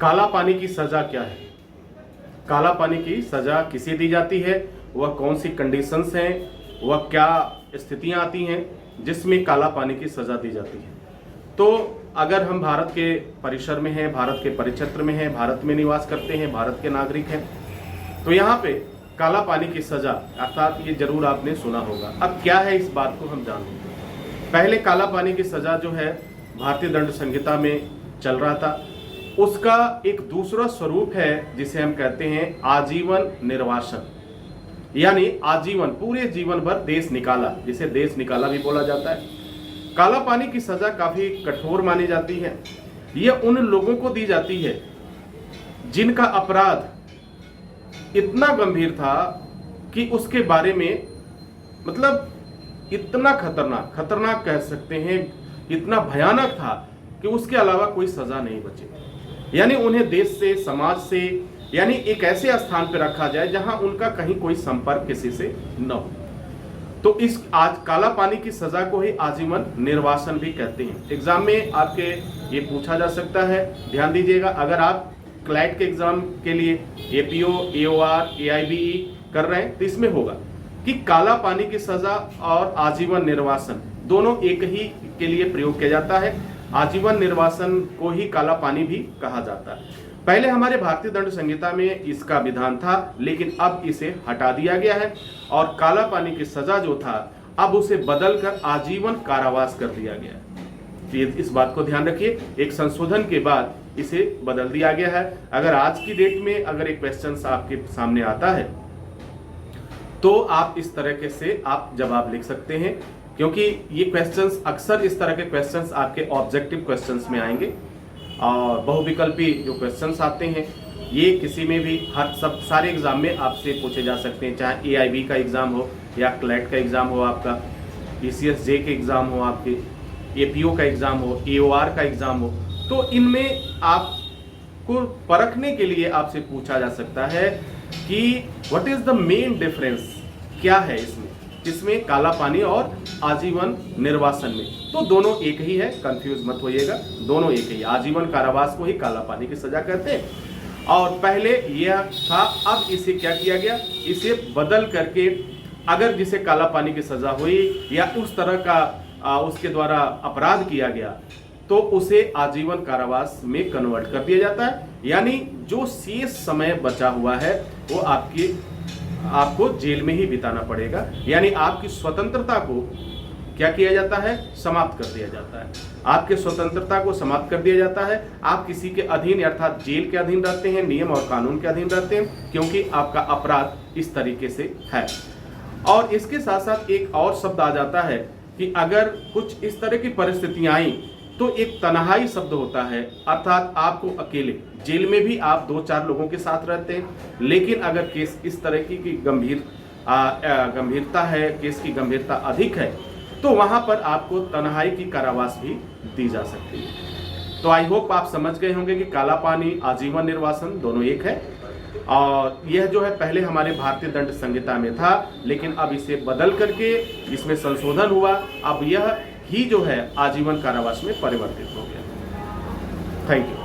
काला पानी की सजा क्या है? काला पानी की सजा किसे दी जाती है, वह कौन सी कंडीशंस हैं, वह क्या स्थितियां आती हैं जिसमें काला पानी की सजा दी जाती है। तो अगर हम भारत के परिसर में हैं, भारत के परिक्षेत्र में हैं, भारत में निवास करते हैं, भारत के नागरिक हैं, तो यहाँ पे काला पानी की सजा अर्थात ये जरूर आपने सुना होगा। अब क्या है इस बात को हम जान लेंगे। पहले काला पानी की सजा जो है भारतीय दंड संहिता में चल रहा था, उसका एक दूसरा स्वरूप है जिसे हम कहते हैं आजीवन निर्वासन, यानी आजीवन पूरे जीवन भर देश निकाला, जिसे देश निकाला भी बोला जाता है। काला पानी की सजा काफी कठोर मानी जाती है। यह उन लोगों को दी जाती है जिनका अपराध इतना गंभीर था कि उसके बारे में मतलब इतना खतरनाक कह सकते हैं, इतना भयानक था कि उसके अलावा कोई सजा नहीं बची। यानी उन्हें देश से, समाज से, यानी एक ऐसे स्थान पर रखा जाए जहां उनका कहीं कोई संपर्क किसी से न हो। तो इस आज काला पानी की सजा को ही आजीवन निर्वासन भी कहते हैं। एग्जाम में आपके ये पूछा जा सकता है, ध्यान दीजिएगा। अगर आप क्लैट के एग्जाम के लिए एपीओ, एओआर, एआईबीई कर रहे हैं तो इसमें होगा कि काला पानी की सजा और आजीवन निर्वासन दोनों एक ही के लिए प्रयोग किया जाता है। आजीवन निर्वासन को ही काला पानी भी कहा जाता है। पहले हमारे भारतीय दंड संहिता में इसका विधान था, लेकिन अब इसे हटा दिया गया है और काला पानी की सजा जो था अब उसे बदलकर आजीवन कारावास कर दिया गया है। इस बात को ध्यान रखिए, एक संशोधन के बाद इसे बदल दिया गया है। अगर आज की डेट में अगर एक क्वेश्चन आपके सामने आता है तो आप इस तरीके से आप जवाब लिख सकते हैं, क्योंकि ये क्वेश्चंस अक्सर इस तरह के क्वेश्चंस आपके ऑब्जेक्टिव क्वेश्चंस में आएंगे। और बहुविकल्पी जो क्वेश्चंस आते हैं ये किसी में भी सब सारे एग्जाम में आपसे पूछे जा सकते हैं, चाहे एआईबी का एग्जाम हो या क्लैट का एग्जाम हो, आपका पीसीएसजे के एग्जाम हो, आपके एपीओ का एग्जाम हो, एओआर का एग्जाम हो। तो इनमें आपको परखने के लिए आपसे पूछा जा सकता है कि what is the main difference, क्या है इसमें काला पानी और आजीवन निर्वासन में। तो दोनों एक ही है, कंफ्यूज मत होइएगा, दोनों एक ही। आजीवन कारावास को ही काला पानी की सजा कहते हैं और पहले यह था। अब इसे क्या किया गया, इसे बदल करके अगर जिसे काला पानी की सजा हुई या उस तरह का उसके द्वारा अपराध किया गया तो उसे आजीवन कारावास में कन्वर्ट कर दिया जाता है। यानी जो शेष समय बचा हुआ है वो आपको जेल में ही बिताना पड़ेगा। यानी आपकी स्वतंत्रता को क्या किया जाता है, समाप्त कर दिया जाता है। आपके स्वतंत्रता को समाप्त कर दिया जाता है। आप किसी के अधीन अर्थात जेल के अधीन रहते हैं, नियम और कानून के अधीन रहते हैं, क्योंकि आपका अपराध इस तरीके से है। और इसके साथ साथ एक और शब्द आ जाता है कि अगर कुछ इस तरह की परिस्थितियां आई तो एक तन्हाई शब्द होता है, अर्थात आपको अकेले, जेल में भी आप 2-4 लोगों के साथ रहते हैं, लेकिन अगर केस इस तरह की गंभीरता है, केस की गंभीरता अधिक है, तो वहां पर आपको तन्हाई की कारावास भी दी जा सकती है। तो आई होप आप समझ गए होंगे कि काला पानी, आजीवन निर्वासन दोनों एक है। और यह जो है पहले हमारे भारतीय दंड संहिता में था, लेकिन अब इसे बदल करके इसमें संशोधन हुआ। अब यह ही जो है आजीवन कारावास में परिवर्तित हो गया। Thank you.